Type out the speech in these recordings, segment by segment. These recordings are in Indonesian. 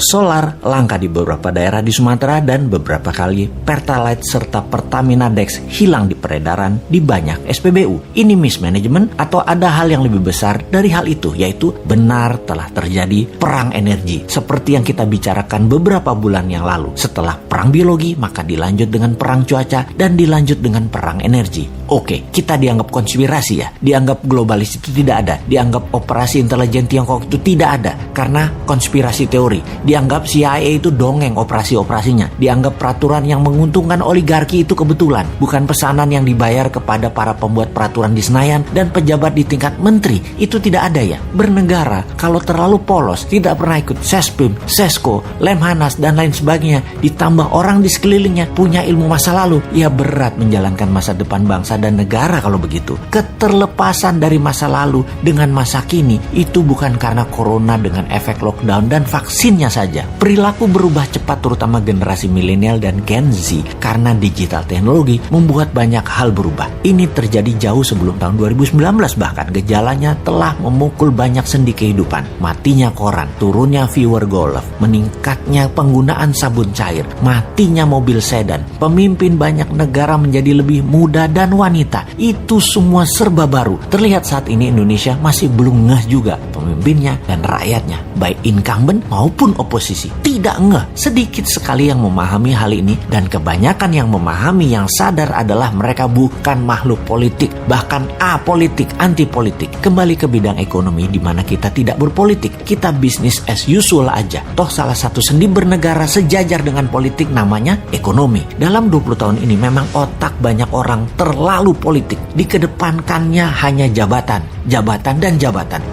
solar langka di beberapa daerah di Sumatera dan beberapa kali Pertalite serta Pertamina Dex hilang di peredaran di banyak SPBU. Ini mismanagement atau ada hal yang lebih besar dari hal itu, yaitu benar telah terjadi perang energi seperti yang kita bicarakan beberapa bulan yang lalu. Setelah perang biologi, maka dilanjut dengan perang cuaca dan dilanjut dengan perang energi. Oke, kita dianggap konspirasi ya, dianggap globalis itu tidak ada, dianggap operasi intelijen Tiongkok itu tidak ada karena konspirasi teori, dianggap CIA itu dongeng operasi-operasinya, dianggap peraturan yang menguntungkan oligarki itu kebetulan, bukan pesanan yang dibayar kepada para pembuat peraturan di Senayan dan pejabat di tingkat menteri. Itu tidak ada ya. Bernegara kalau terlalu polos, tidak pernah ikut Sespim, Sesko, Lemhanas dan lain sebagainya, ditambah orang di sekelilingnya punya ilmu masa lalu, ya berat menjalankan masa depan bangsa dan negara kalau begitu. Keterlepasan dari masa lalu dengan masa kini itu bukan karena corona dengan efek lockdown dan vaksinnya saja. Perilaku berubah cepat terutama generasi milenial dan Gen Z karena digital teknologi membuat banyak hal berubah. Ini terjadi jauh sebelum tahun 2019, bahkan gejalanya telah memukul banyak sendi kehidupan. Matinya koran, turunnya viewer golf, meningkatnya penggunaan sabun cair, matinya mobil sedan, pemimpin banyak negara menjadi lebih muda dan wanita. Itu semua serba baru. Terlihat saat ini Indonesia masih belum ngeh juga pemimpinnya dan rakyatnya, baik incumbent maupun oposisi. Tidak ngeh. Sedikit sekali yang memahami hal ini dan kebanyakan yang memahami yang sadar adalah mereka bukan makhluk politik, bahkan apolitik, anti politik. Kembali ke bidang ekonomi di mana kita tidak berpolitik, kita bisnis as usual aja. Toh salah satu sendi bernegara sejajar dengan politik namanya ekonomi. Dalam 20 tahun ini memang otak banyak orang terlalu politik. Dikedepankannya hanya jabatan,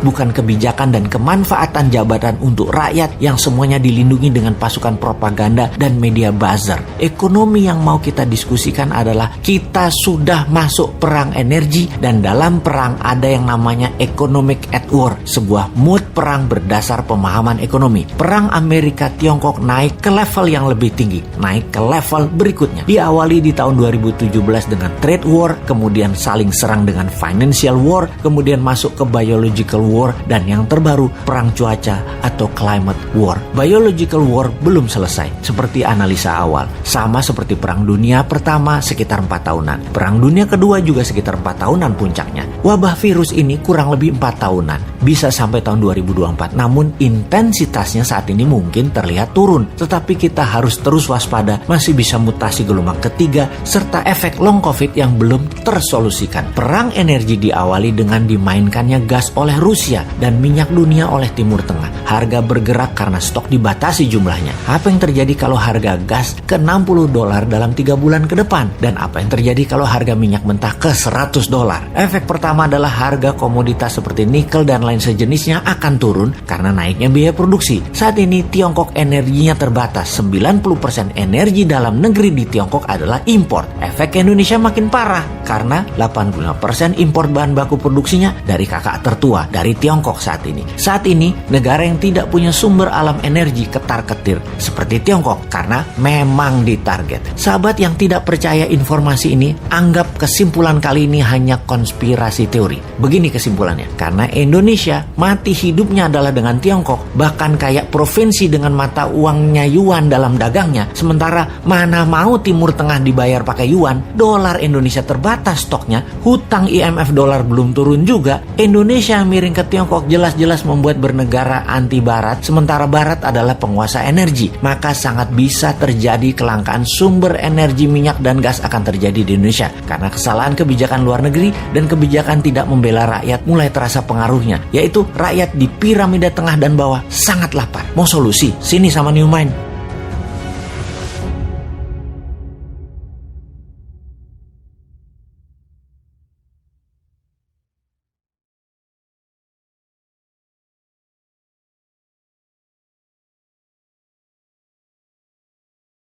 bukan kebijakan dan kemanfaatan jabatan untuk rakyat yang semuanya dilindungi dengan pasukan propaganda dan media buzzer. Ekonomi yang mau kita diskusikan adalah kita sudah masuk perang energi dan dalam perang ada yang namanya economic at war, sebuah mood perang berdasar pemahaman ekonomi. Perang Amerika Tiongkok naik ke level yang lebih tinggi, naik ke level berikutnya. Diawali di tahun 2017 dengan trade war, kemudian saling serang dengan financial war, kemudian masuk ke biological war, dan yang terbaru perang cuaca atau climate war. Biological war belum selesai seperti analisa awal, sama seperti perang dunia pertama sekitar 4 tahunan, perang dunia kedua juga sekitar 4 tahunan puncaknya. Wabah virus ini kurang lebih 4 tahunan, bisa sampai tahun 2024, namun intensitasnya saat ini mungkin terlihat turun, tetapi kita harus terus waspada, masih bisa mutasi gelombang ketiga serta efek long covid yang belum tersolusikan. Perang energi diawali dengan dimainkannya gas oleh Rusia dan minyak dunia oleh Timur Tengah. Harga bergerak karena stok dibatasi jumlahnya. Apa yang terjadi kalau harga gas ke $60 dalam 3 bulan ke depan? Dan apa yang terjadi kalau harga minyak mentah ke $100? Efek pertama adalah harga komoditas seperti nikel dan lain sejenisnya akan turun karena naiknya biaya produksi. Saat ini Tiongkok energinya terbatas. 90% energi dalam negeri di Tiongkok adalah impor. Efek Indonesia makin parah karena 85% impor bahan baku produksinya dari kakak tertua, dari Tiongkok saat ini. Saat ini negara yang tidak punya sumber alam energi ketar-ketir seperti Tiongkok karena memang ditarget. Sahabat yang tidak percaya informasi ini, anggap kesimpulan kali ini hanya konspirasi teori. Begini kesimpulannya, karena Indonesia mati hidupnya adalah dengan Tiongkok, bahkan kayak provinsi dengan mata uangnya yuan dalam dagangnya, sementara mana mau Timur Tengah dibayar pakai yuan, dolar Indonesia terbatas stoknya, hutang IMF dolar belum turun juga, Indonesia miring ke Tiongkok jelas-jelas membuat bernegara anti barat, sementara barat adalah penguasa energi, maka sangat bisa terjadi kelangkaan sumber energi minyak dan gas akan terjadi di Indonesia karena kesalahan kebijakan luar negeri dan kebijakan tidak membela rakyat mulai terasa pengaruhnya, yaitu rakyat di piramida tengah dan bawah sangat lapar. Mau solusi? Sini sama New Mind.